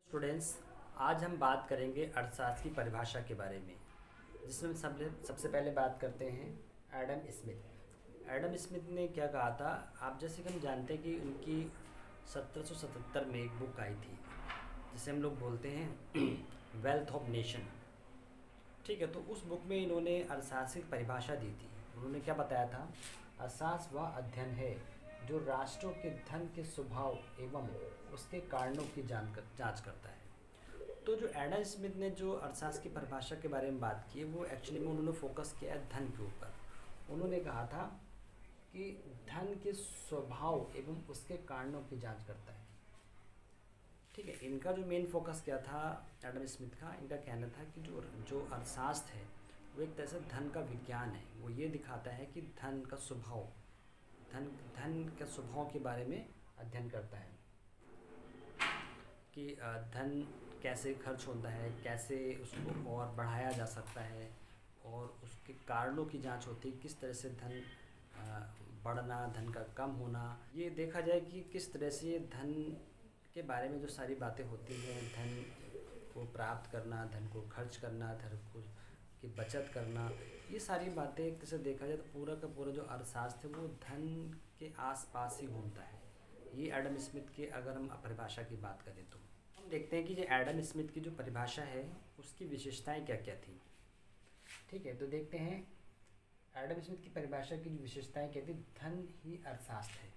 Students, आज हम बात करेंगे अर्थशास्त्र की परिभाषा के बारे में, जिसमें सबसे पहले बात करते हैं एडम स्मिथ। एडम स्मिथ ने क्या कहा था? आप जैसे कि हम जानते हैं कि उनकी 1777 में एक बुक आई थी जिसे हम लोग बोलते हैं वेल्थ ऑफ नेशन। ठीक है, तो उस बुक में इन्होंने अर्थशास्त्र की परिभाषा दी थी। उन्होंने क्या बताया था? अर्थशास्त्र वह अध्ययन है जो राष्ट्रों के धन के स्वभाव एवं उसके कारणों की जांच करता है। तो जो एडम स्मिथ ने जो अर्थशास्त्र की परिभाषा के बारे में बात की है, वो एक्चुअली में उन्होंने फोकस किया है धन के ऊपर। उन्होंने कहा था कि धन के स्वभाव एवं उसके कारणों की जांच करता है। ठीक है, इनका जो मेन फोकस क्या था एडम स्मिथ का, इनका कहना था कि जो अर्थशास्त्र है वो एक तरह से धन का विज्ञान है। वो ये दिखाता है कि धन का स्वभाव, धन के स्वभाव के बारे में अध्ययन करता है कि धन कैसे खर्च होता है, कैसे उसको और बढ़ाया जा सकता है, और उसके कारणों की जांच होती है, किस तरह से धन बढ़ना, धन का कम होना। ये देखा जाए कि किस तरह से ये धन के बारे में जो सारी बातें होती हैं, धन को प्राप्त करना, धन को खर्च करना, धन को की बचत करना, ये सारी बातें एक तरह से देखा जाए तो पूरा का पूरा जो अर्थशास्त्र है वो धन के आसपास ही घूमता है। ये एडम स्मिथ की अगर हम परिभाषा की बात करें तो हम देखते हैं कि जो एडम स्मिथ की जो परिभाषा है उसकी विशेषताएं क्या क्या थी। ठीक है, तो देखते हैं एडम स्मिथ की परिभाषा की जो विशेषताएं क्या थी। धन ही अर्थशास्त्र है।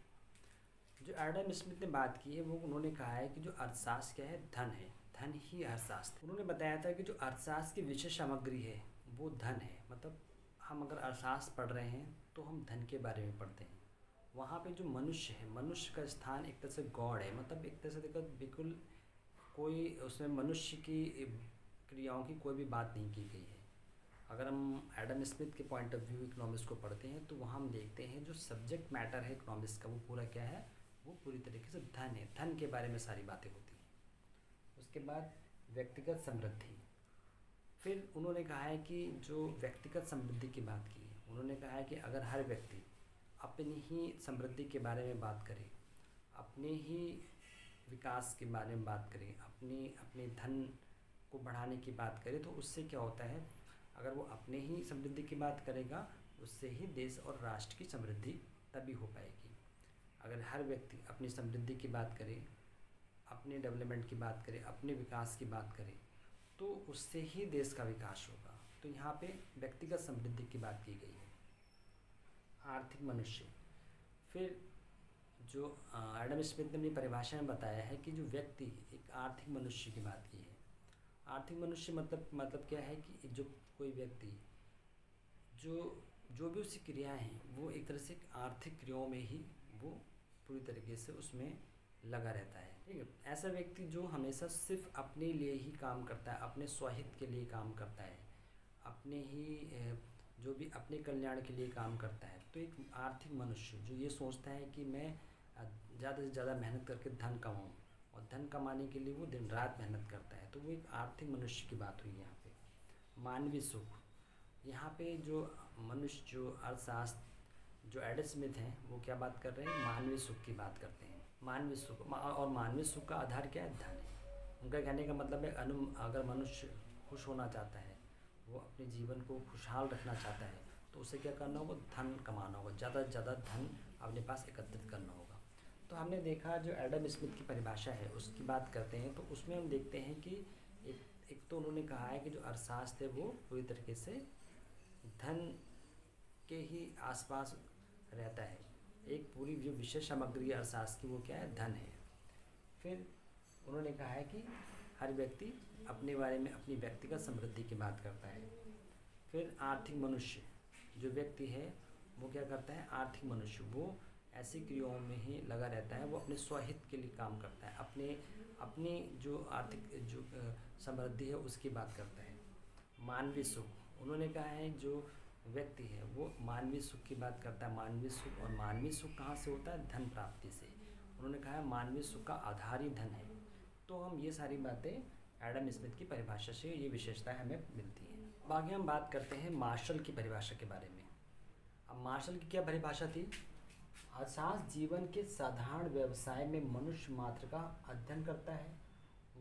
जो एडम स्मिथ ने बात की है वो उन्होंने कहा है कि जो अर्थशास्त्र क्या है, धन है, धन ही अर्थशास्त्र। उन्होंने बताया था कि जो अर्थशास्त्र की विषय सामग्री है वो धन है। मतलब हम अगर अर्थशास्त्र पढ़ रहे हैं तो हम धन के बारे में पढ़ते हैं। वहाँ पे जो मनुष्य है, मनुष्य का स्थान एक तरह से गॉड है। मतलब एक तरह से देखो बिल्कुल कोई उसमें मनुष्य की क्रियाओं की कोई भी बात नहीं की गई है। अगर हम एडम स्मिथ के पॉइंट ऑफ व्यू इकोनॉमिक्स को पढ़ते हैं तो वहाँ हम देखते हैं जो सब्जेक्ट मैटर है इकोनॉमिक्स का वो पूरा क्या है, वो पूरी तरीके से धन है। धन के बारे में सारी बातें होती हैं। उसके बाद व्यक्तिगत समृद्धि। फिर उन्होंने कहा है कि जो व्यक्तिगत समृद्धि की बात की है, उन्होंने कहा है कि अगर हर व्यक्ति अपनी ही समृद्धि के बारे में बात करे, अपने ही विकास के बारे में बात करे, अपने धन को बढ़ाने की बात करे, तो उससे क्या होता है, अगर वो अपने ही समृद्धि की बात करेगा उससे ही देश और राष्ट्र की समृद्धि तभी हो पाएगी। अगर हर व्यक्ति अपनी समृद्धि की बात करे, अपने डेवलपमेंट की बात करे, अपने विकास की बात करे, तो उससे ही देश का विकास होगा। तो यहाँ पे व्यक्तिगत समृद्धि की बात की गई है। आर्थिक मनुष्य। फिर जो एडम स्मिथ ने अपनी परिभाषा में बताया है कि जो व्यक्ति एक आर्थिक मनुष्य की बात की है। आर्थिक मनुष्य मतलब क्या है कि जो कोई व्यक्ति जो भी उसकी क्रियाएं हैं वो एक तरह से आर्थिक क्रियाओं में ही वो पूरी तरीके से उसमें लगा रहता है। ठीक है, ऐसा व्यक्ति जो हमेशा सिर्फ अपने लिए ही काम करता है, अपने स्वहित के लिए काम करता है, अपने ही जो भी अपने कल्याण के लिए काम करता है। तो एक आर्थिक मनुष्य जो ये सोचता है कि मैं ज़्यादा से ज़्यादा मेहनत करके धन कमाऊँ, और धन कमाने के लिए वो दिन रात मेहनत करता है, तो वो एक आर्थिक मनुष्य की बात हुई यहाँ पे। मानवीय सुख। यहाँ पे जो मनुष्य, जो अर्थशास्त्र, जो एडम स्मिथ हैं वो क्या बात कर रहे हैं, मानवीय सुख की बात करते हैं। मानवीय सुख, और मानवीय सुख का आधार क्या है, धन है। उनका कहने का मतलब है अगर मनुष्य खुश होना चाहता है, वो अपने जीवन को खुशहाल रखना चाहता है, तो उसे क्या करना होगा, धन कमाना होगा, ज़्यादा से ज़्यादा धन अपने पास एकत्रित करना होगा। तो हमने देखा जो एडम स्मिथ की परिभाषा है उसकी बात करते हैं तो उसमें हम देखते हैं कि एक तो उन्होंने कहा है कि जो अर्थशास्त्र है वो पूरी तरीके से धन के ही आसपास रहता है। एक पूरी जो विषय सामग्री अर्थशास्त्र की वो क्या है, धन है। फिर उन्होंने कहा है कि हर व्यक्ति अपने बारे में अपनी व्यक्तिगत समृद्धि की बात करता है। फिर आर्थिक मनुष्य, जो व्यक्ति है वो क्या करता है, आर्थिक मनुष्य वो ऐसी क्रियाओं में ही लगा रहता है, वो अपने स्वहित के लिए काम करता है, अपनी जो आर्थिक जो समृद्धि है उसकी बात करता है। मानवीय सुख, उन्होंने कहा है जो व्यक्ति है वो मानवीय सुख की बात करता है। मानवीय सुख, और मानवीय सुख कहाँ से होता है, धन प्राप्ति से। उन्होंने कहा है मानवीय सुख का आधार ही धन है। तो हम ये सारी बातें एडम स्मिथ की परिभाषा से ये विशेषताएं हमें मिलती हैं। अब आगे हम बात करते हैं मार्शल की परिभाषा के बारे में। अब मार्शल की क्या परिभाषा थी, अर्थशास्त्र जीवन के साधारण व्यवसाय में मनुष्य मात्र का अध्ययन करता है,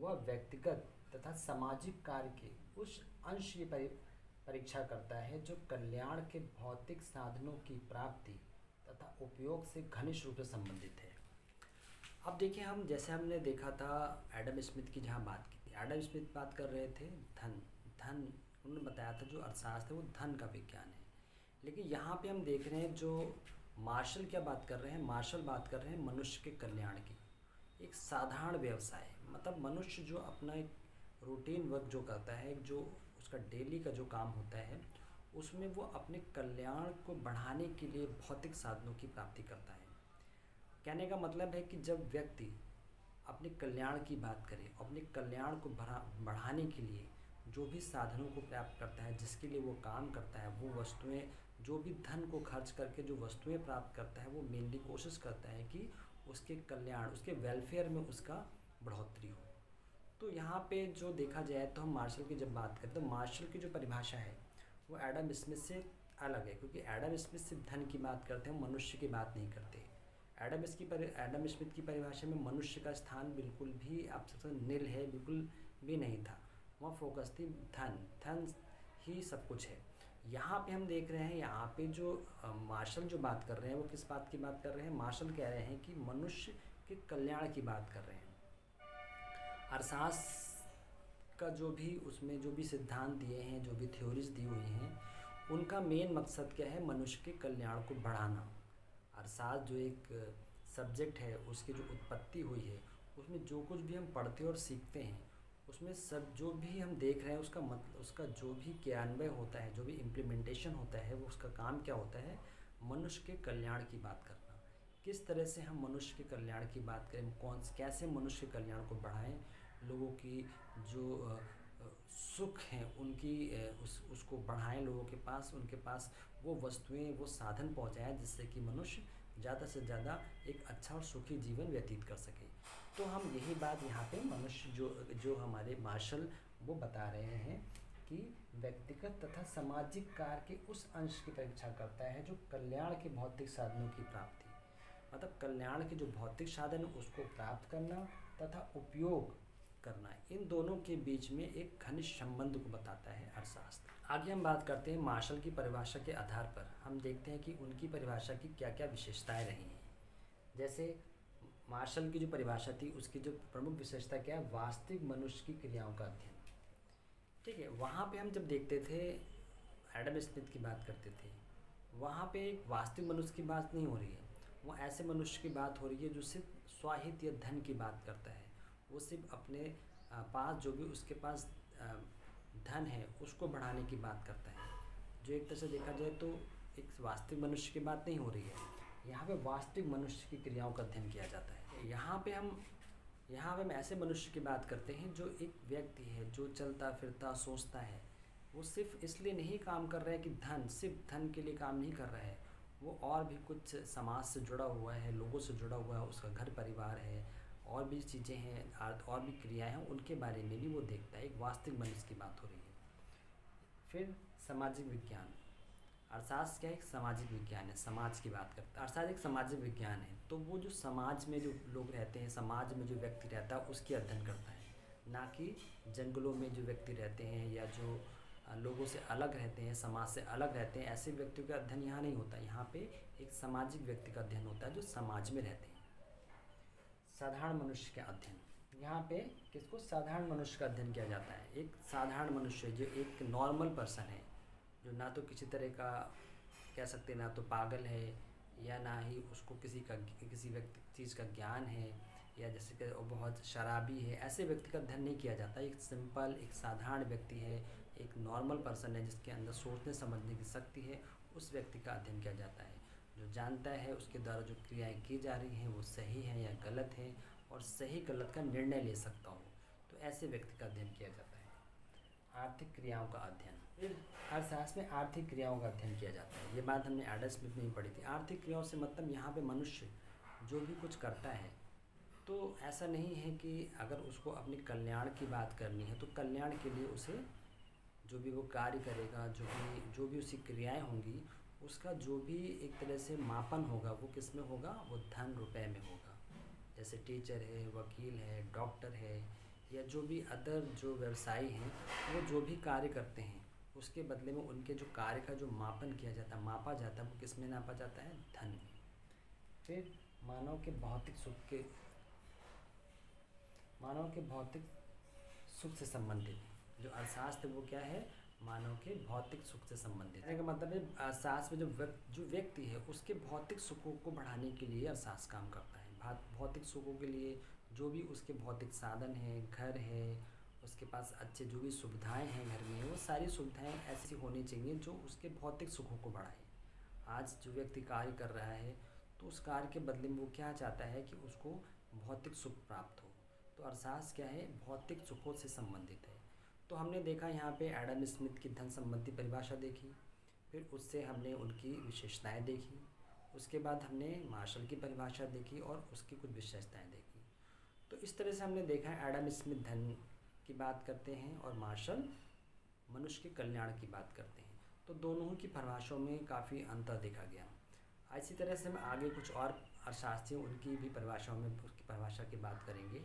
वह व्यक्तिगत तथा सामाजिक कार्य के उस अंश की परीक्षा करता है जो कल्याण के भौतिक साधनों की प्राप्ति तथा उपयोग से घनिष्ठ रूप से संबंधित है। अब देखिए, हम जैसे हमने देखा था एडम स्मिथ की जहाँ बात की थी, एडम स्मिथ बात कर रहे थे धन धन उन्होंने बताया था जो अर्थशास्त्र है वो धन का विज्ञान है। लेकिन यहाँ पे हम देख रहे हैं जो मार्शल क्या बात कर रहे हैं, मार्शल बात कर रहे हैं मनुष्य के कल्याण की। एक साधारण व्यवसाय, मतलब मनुष्य जो अपना एक रूटीन वर्क जो करता है, जो उसका डेली का जो काम होता है, उसमें वो अपने कल्याण को बढ़ाने के लिए भौतिक साधनों की प्राप्ति करता है। कहने का मतलब है कि जब व्यक्ति अपने कल्याण की बात करे, अपने कल्याण को बढ़ाने के लिए जो भी साधनों को प्राप्त करता है, जिसके लिए वो काम करता है, वो वस्तुएं, जो भी धन को खर्च करके जो वस्तुएं प्राप्त करता है, वो मेनली कोशिश करता है कि उसके कल्याण, उसके वेलफेयर में उसका बढ़ोतरी हो। तो यहाँ पे जो देखा जाए तो हम मार्शल की जब बात करें तो मार्शल की जो परिभाषा है वो एडम स्मिथ से अलग है, क्योंकि एडम स्मिथ सिर्फ धन की बात करते हैं, मनुष्य की बात नहीं करते। एडम स्मिथ की परिभाषा में मनुष्य का स्थान बिल्कुल भी आप सबसे नील है, बिल्कुल भी नहीं था। वहाँ फोकस थी धन, धन ही सब कुछ है। यहाँ पे हम देख रहे हैं, यहाँ पे जो मार्शल जो बात कर रहे हैं वो किस बात की बात कर रहे हैं, मार्शल कह रहे हैं कि मनुष्य के कल्याण की बात कर रहे हैं। अर्थशास्त्र का जो भी उसमें जो भी सिद्धांत दिए हैं, जो भी थ्योरीज दी हुई हैं, उनका मेन मकसद क्या है, मनुष्य के कल्याण को बढ़ाना। अर्थशास्त्र जो एक सब्जेक्ट है, उसकी जो उत्पत्ति हुई है, उसमें जो कुछ भी हम पढ़ते और सीखते हैं, उसमें सब जो भी हम देख रहे हैं उसका मतलब, उसका जो भी क्रियान्वय होता है, जो भी इम्प्लीमेंटेशन होता है, वो उसका काम क्या होता है, मनुष्य के कल्याण की बात करना। किस तरह से हम मनुष्य के कल्याण की बात करें, कैसे मनुष्य के कल्याण को बढ़ाएं, लोगों की जो सुख हैं उनकी उसको बढ़ाएं, लोगों के पास, उनके पास वो वस्तुएं, वो साधन पहुंचाएं जिससे कि मनुष्य ज़्यादा से ज़्यादा एक अच्छा और सुखी जीवन व्यतीत कर सके। तो हम यही बात यहाँ पे मनुष्य जो हमारे मार्शल वो बता रहे हैं कि व्यक्तिगत तथा सामाजिक कार्य के उस अंश की परीक्षा करता है जो कल्याण के भौतिक साधनों की प्राप्ति, मतलब कल्याण के जो भौतिक साधन उसको प्राप्त करना तथा उपयोग करना, इन दोनों के बीच में एक घनिष्ठ संबंध को बताता है अर्थशास्त्र। आगे हम बात करते हैं मार्शल की परिभाषा के आधार पर हम देखते हैं कि उनकी परिभाषा की क्या क्या विशेषताएं रही हैं। जैसे मार्शल की जो परिभाषा थी उसकी जो प्रमुख विशेषता क्या है, वास्तविक मनुष्य की क्रियाओं का अध्ययन। ठीक है, वहाँ पे हम जब देखते थे एडम स्मिथ की बात करते थे, वहाँ पे एक वास्तविक मनुष्य की बात नहीं हो रही है, वो ऐसे मनुष्य की बात हो रही है जो सिर्फ स्वाहित या धन की बात करता है। वो सिर्फ अपने पास जो भी उसके पास धन है उसको बढ़ाने की बात करता है, जो एक तरह से देखा जाए तो एक वास्तविक मनुष्य की बात नहीं हो रही है। यहाँ पे वास्तविक मनुष्य की क्रियाओं का अध्ययन किया जाता है। यहाँ पे हम ऐसे मनुष्य की बात करते हैं जो एक व्यक्ति है जो चलता फिरता सोचता है, वो सिर्फ इसलिए नहीं काम कर रहा है कि सिर्फ धन के लिए काम नहीं कर रहा है, वो और भी कुछ समाज से जुड़ा हुआ है, लोगों से जुड़ा हुआ है, उसका घर परिवार है, और भी चीज़ें हैं, और भी क्रियाएं हैं, उनके बारे में भी वो देखता है। एक वास्तविक मनुष्य की बात हो रही है। फिर सामाजिक विज्ञान, अर्थशास्त्र क्या है, एक सामाजिक विज्ञान है, समाज की बात करता है। अर्थशास्त्र एक सामाजिक विज्ञान है, तो वो जो समाज में जो लोग रहते हैं, समाज में जो व्यक्ति रहता है उसकी अध्ययन करता है, ना कि जंगलों में जो व्यक्ति रहते हैं या जो लोगों से अलग रहते हैं, समाज से अलग रहते हैं, ऐसे व्यक्तियों का अध्ययन यहाँ नहीं होता। यहाँ पे एक सामाजिक व्यक्ति का अध्ययन होता है जो समाज में रहते हैं। साधारण मनुष्य का अध्ययन, यहाँ पे किसको, साधारण मनुष्य का अध्ययन किया जाता है। एक साधारण मनुष्य जो एक नॉर्मल पर्सन है, जो ना तो किसी तरह का कह सकते ना तो पागल है या ना ही उसको किसी व्यक्ति चीज़ का ज्ञान है, या जैसे कि वो बहुत शराबी है, ऐसे व्यक्ति का अध्ययन नहीं किया जाता। एक सिंपल, एक साधारण व्यक्ति है, एक नॉर्मल पर्सन है जिसके अंदर सोचने समझने की शक्ति है, उस व्यक्ति का अध्ययन किया जाता है, जो जानता है उसके द्वारा जो क्रियाएं की जा रही हैं वो सही है या गलत है, और सही गलत का निर्णय ले सकता हो, तो ऐसे व्यक्ति का अध्ययन किया जाता है। आर्थिक क्रियाओं का अध्ययन, अर्थशास्त्र में आर्थिक क्रियाओं का अध्ययन किया जाता है। ये बात हमने एडम स्मिथ में ही पढ़ी थी। आर्थिक क्रियाओं से मतलब यहाँ पे मनुष्य जो भी कुछ करता है, तो ऐसा नहीं है कि अगर उसको अपने कल्याण की बात करनी है तो कल्याण के लिए उसे जो भी वो कार्य करेगा, जो भी उसकी क्रियाएं होंगी, उसका जो भी एक तरह से मापन होगा वो किस में होगा, वो धन रुपए में होगा। जैसे टीचर है, वकील है, डॉक्टर है, या जो भी अदर जो व्यवसायी हैं वो जो भी कार्य करते हैं उसके बदले में उनके जो कार्य का जो मापन किया जाता है, मापा जाता है, वो किस में नापा जाता है? धन में। फिर मानव के भौतिक सुख से संबंधित जो अर्थशास्त्र वो क्या है? मानव के भौतिक सुख से संबंधित है। का मतलब है अर्थशास्त्र में जो व्यक्ति है उसके भौतिक सुखों को बढ़ाने के लिए अर्थशास्त्र काम करता है। भौतिक सुखों के लिए जो भी उसके भौतिक साधन हैं, घर है, उसके पास अच्छे जो भी सुविधाएं हैं घर में, वो सारी सुविधाएं ऐसी होनी चाहिए जो उसके भौतिक सुखों को बढ़ाए। आज जो व्यक्ति कार्य कर रहा है तो उस कार्य के बदले में वो क्या चाहता है कि उसको भौतिक सुख प्राप्त हो। तो अर्थशास्त्र क्या है? भौतिक सुखों से संबंधित है। तो हमने देखा यहाँ पे एडम स्मिथ की धन संबंधी परिभाषा देखी, फिर उससे हमने उनकी विशेषताएं देखी, उसके बाद हमने मार्शल की परिभाषा देखी और उसकी कुछ विशेषताएं देखी। तो इस तरह से हमने देखा है एडम स्मिथ धन की बात करते हैं और मार्शल मनुष्य के कल्याण की बात करते हैं। तो दोनों की परिभाषाओं में काफ़ी अंतर देखा गया। इसी तरह से हम आगे कुछ और अर्थशास्त्री उनकी भी परिभाषाओं में उसकी परिभाषा की बात करेंगे।